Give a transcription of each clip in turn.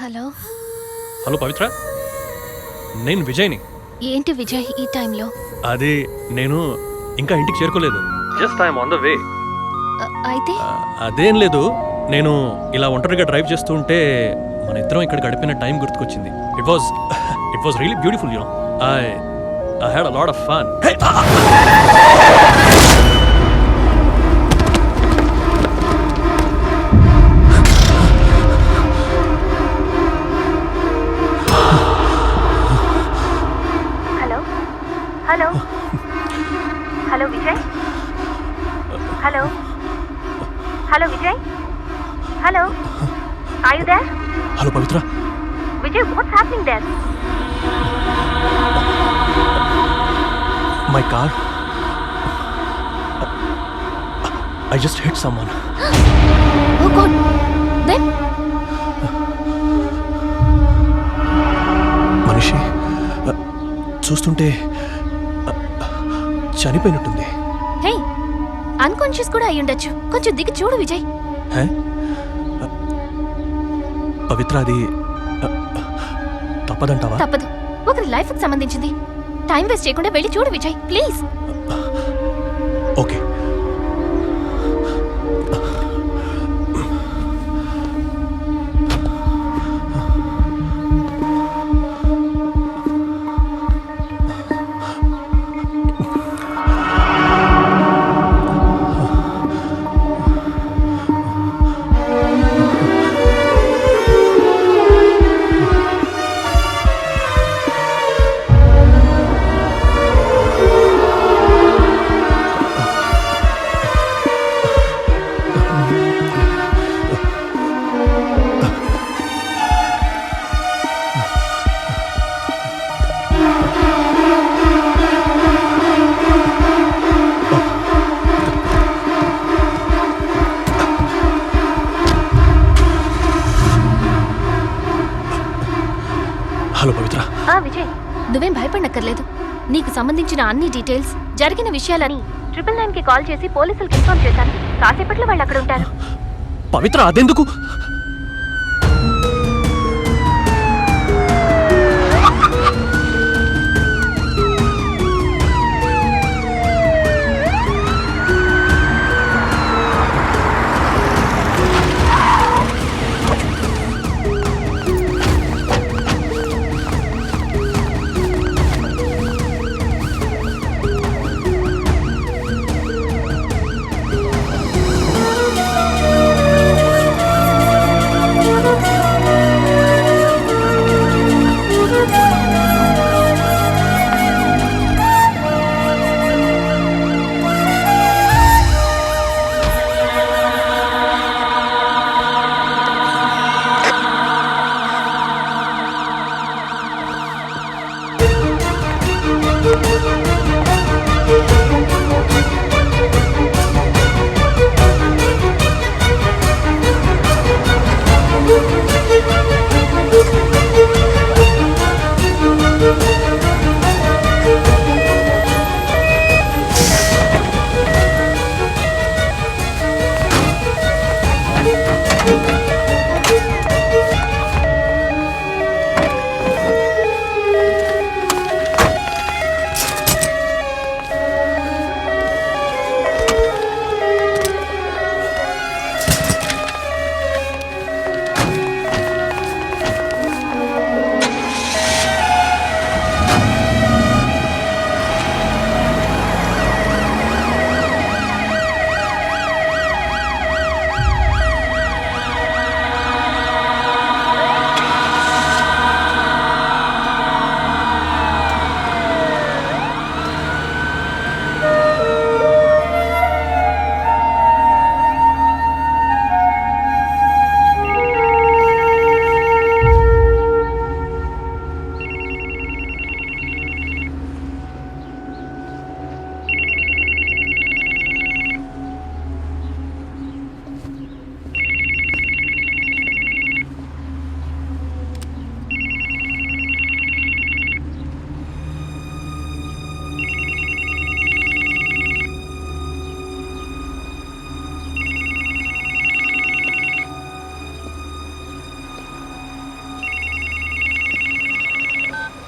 Hello hello పవిత్ర, నేను విజయ్ని. ఏంటి విజయ్ ఈ టైంలో? అది నేను ఇంకా ఇంటికి చేరుకోలేదు. Just I'm on the way. అయితే అదేం లేదు, నేను ఇలా ఒంటరిగా డ్రైవ్ చేస్తూ ఉంటే మన ఇద్దరం ఇక్కడ గడిపిన టైం గుర్తుకొచ్చింది. It was really beautiful, you know. I had a lot of fun. Hey! Hello Vijay. Hello Vijay. Hello, are you there? Hello Pavitra. Vijay, what's happening there? My car. I just hit someone. Oh God. Then? మనిషి చూస్తుంటే చనిపోయినట్టుంది. హే, unconscious కూడా అయి ఉండొచ్చు. కొంచెం దిగి చూడు విజయ్. హే? పవిత్ర, అది తప్పదంటావా? తప్పదు. ఒకరి లైఫ్ కి సంబంధించింది. టైం వేస్ట్ చేయకుండా వెళ్ళి చూడు విజయ్, ప్లీజ్. ఓకే. హలో పవిత్ర. విజయ్, నువ్వేం భయపడనక్కర్లేదు. నీకు సంబంధించిన అన్ని డీటెయిల్స్, జరిగిన విషయాలని 999కి కాల్ చేసి పోలీసులకు ఇన్ఫార్మ్ చేశాను. కాసేపట్లో వాళ్ళు అక్కడ ఉంటారు. పవిత్ర, అదెందుకు?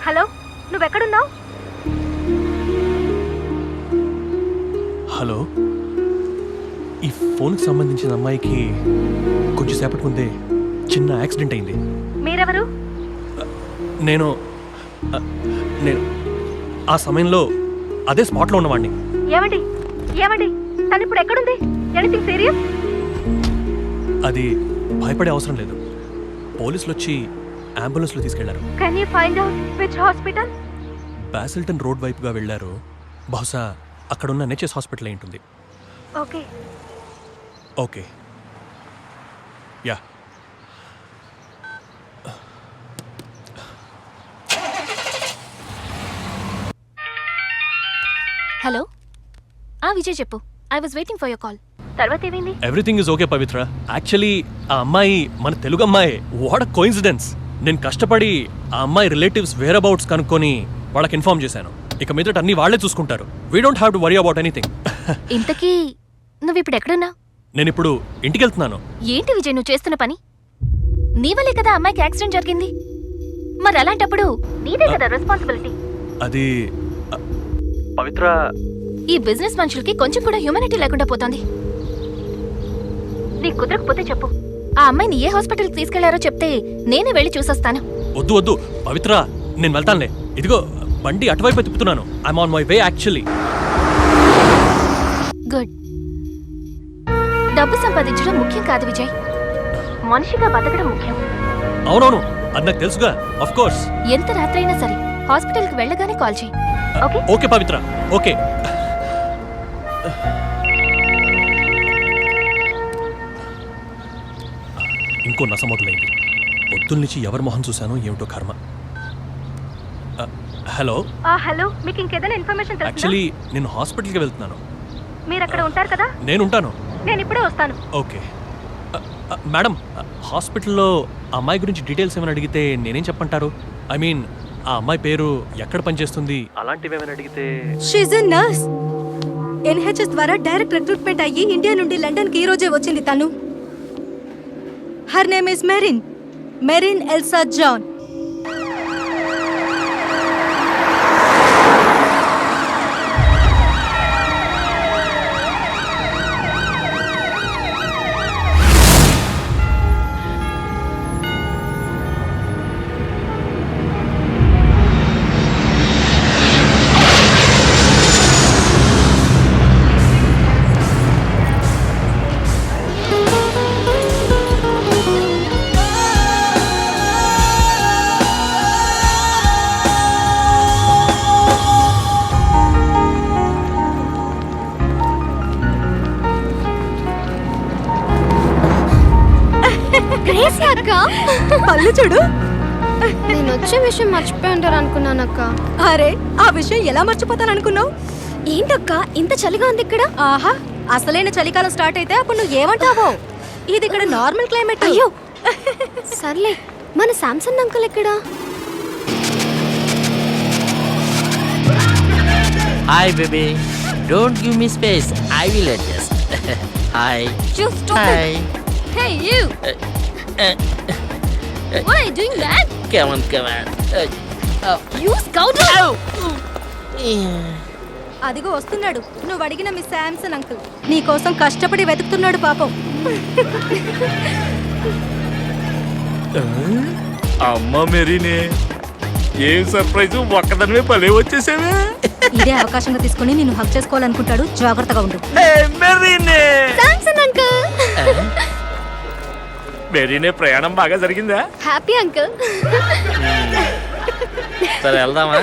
హలో, నువ్వెక్కడున్నావు? హలో, ఈ ఫోన్కి సంబంధించిన అమ్మాయికి కొంచెం సేపటి ముందే చిన్న యాక్సిడెంట్ అయింది. మీరెవరు? నేను నేను ఆ సమయంలో అదే స్పాట్లో ఉన్నవాడిని. ఏమండి ఏమండి, తను ఇప్పుడు ఎక్కడుంది? Anything serious? అది భయపడే అవసరం లేదు. పోలీసులు వచ్చి అంబులెన్స్లో తీసుకెళ్లారు. Can you find out which hospital? Basildon road వైపుగా వెళ్ళారు. బహుశా అక్కడున్న నెచెస్ హాస్పిటల్ అయి ఉంటుంది. Okay. Okay, yeah. Hello, Vijay చెప్పు. I was waiting for your call. తర్వాత ఏమైంది? Everything is okay Pavithra. Actually ఆ అమ్మాయి మన తెలుగు అమ్మాయి. What a coincidence. నేను కష్టపడి ఆ అమ్మాయి రిలేటివ్స్ వేర్ అబౌట్స్ కనుక్కొని వాళ్ళకి ఇన్ఫార్మ్ చేశాను. ఇక మీదట అన్ని వాళ్ళే చూసుకుంటారు. We don't have to worry about anything. ఇంతకీ నువ్వు ఇప్పుడు ఎక్కడున్నా? నేను ఇప్పుడు ఇంటికి వెళ్తున్నాను. ఏంటి విజయ్ నువ్వు చేస్తున్న పని? నీ వల్లే కదా అమ్మాయికి యాక్సిడెంట్ జరిగింది. మరి అలాంటప్పుడు నీదే కదా రెస్పాన్సిబిలిటీ. అది పవిత్ర, ఈ బిజినెస్ మనుషులకి కొంచెం కూడా హ్యూమానిటీ లేకుండా పోతోంది. నీకు కుదరకపోతే చెప్పు. ఆ అమ్మాయిని ఏ హాస్పిటల్కి తీసుకెళ్లారో చెప్తే నేనే వెళ్ళి చూసొస్తాను. వద్దు వద్దు పవిత్ర, నేను వెళ్తానులే. ఇదిగో బండి అటువైపు తిప్పుతున్నాను. I'm on my way actually. Good. డబ్బు సంపాదించడం ముఖ్యం కాదు విజయ్, మనిషిగా బతకడం ముఖ్యం. అవునవును, అది నాకు తెలుసుగా. Of course. ఎంత రాత్రైనా సరే హాస్పిటల్కి వెళ్ళగానే కాల్ చేయి. ఓకే? ఓకే పవిత్ర, ఓకే. ఇంకో నస మొదలైంది. పొద్దున్న నుంచి ఎవరి మొహం చూశానో ఏమిటో కర్మ. హలో. హలో, మీకు ఇంకేదైనా ఇన్ఫర్మేషన్ తెలుసా? యాక్చువల్లీ నేను హాస్పిటల్కి వెళ్తున్నాను. మీరు అక్కడ ఉంటారు కదా? నేను ఉంటాను. నేను ఇప్పుడే వస్తాను. ఓకే. మేడం, హాస్పిటల్లో ఆ అమ్మాయి గురించి డీటెయిల్స్ ఏమైనా అడిగితే నేనేం చెప్పంటారు? ఐ మీన్ ఆ అమ్మాయి పేరు, ఎక్కడ పనిచేస్తుంది, అలాంటివి ఏమైనా అడిగితే. She's a nurse. ఎన్హెచ్ఎస్ ద్వారా డైరెక్ట్ రిక్రూట్మెంట్ అయ్యి ఇండియా నుండి లండన్కి ఈ రోజే వచ్చింది తను. Her name is Merin Elsa John. పళ్ళు చూడు. నేను వచ్చే విషయం మర్చిపోయి ఉంటారు అనుకున్నానక్క. అరే, ఆ విషయం ఎలా మర్చిపోతాను అనుకున్నావు? ఏంటక్క ఇంత చలిగా ఉంది ఇక్కడ? ఆహా, అసలైన చలికాలం స్టార్ట్ అయితే అప్పుడు నువ్వు ఏమంటావో? ఇది ఇక్కడ నార్మల్ క్లైమేట్. అయ్యో సర్లే, మన శాంసంగ్ అంకుల్ ఎక్కడా? Hi, baby. Don't give me space. I will adjust. Hi. You stop Hi. it. Hey you. What are you doing, man? Come on, come on. You scoundrel. అదిగో వస్తున్నాడు నువ్వు అడిగిన మీ Samson uncle. నీ కోసం కష్టపడి వెతుకుతున్నాడు పాపం. అమ్మ మెరీనే, ఏం సర్ప్రైజ్, ఒక్కదానివే పలే వచ్చేసావే. ఇదే అవకాశంగా తీసుకుని నిన్ను హక్ చేసుకోవాలనుకుంటాడు. జాగ్రత్తగా ఉండు. మెరీనే, శాంసంగ్ అంకుల్. మెరీనే, ప్రయాణం బాగా జరిగిందా? Happy uncle. సరే వెళ్దామా?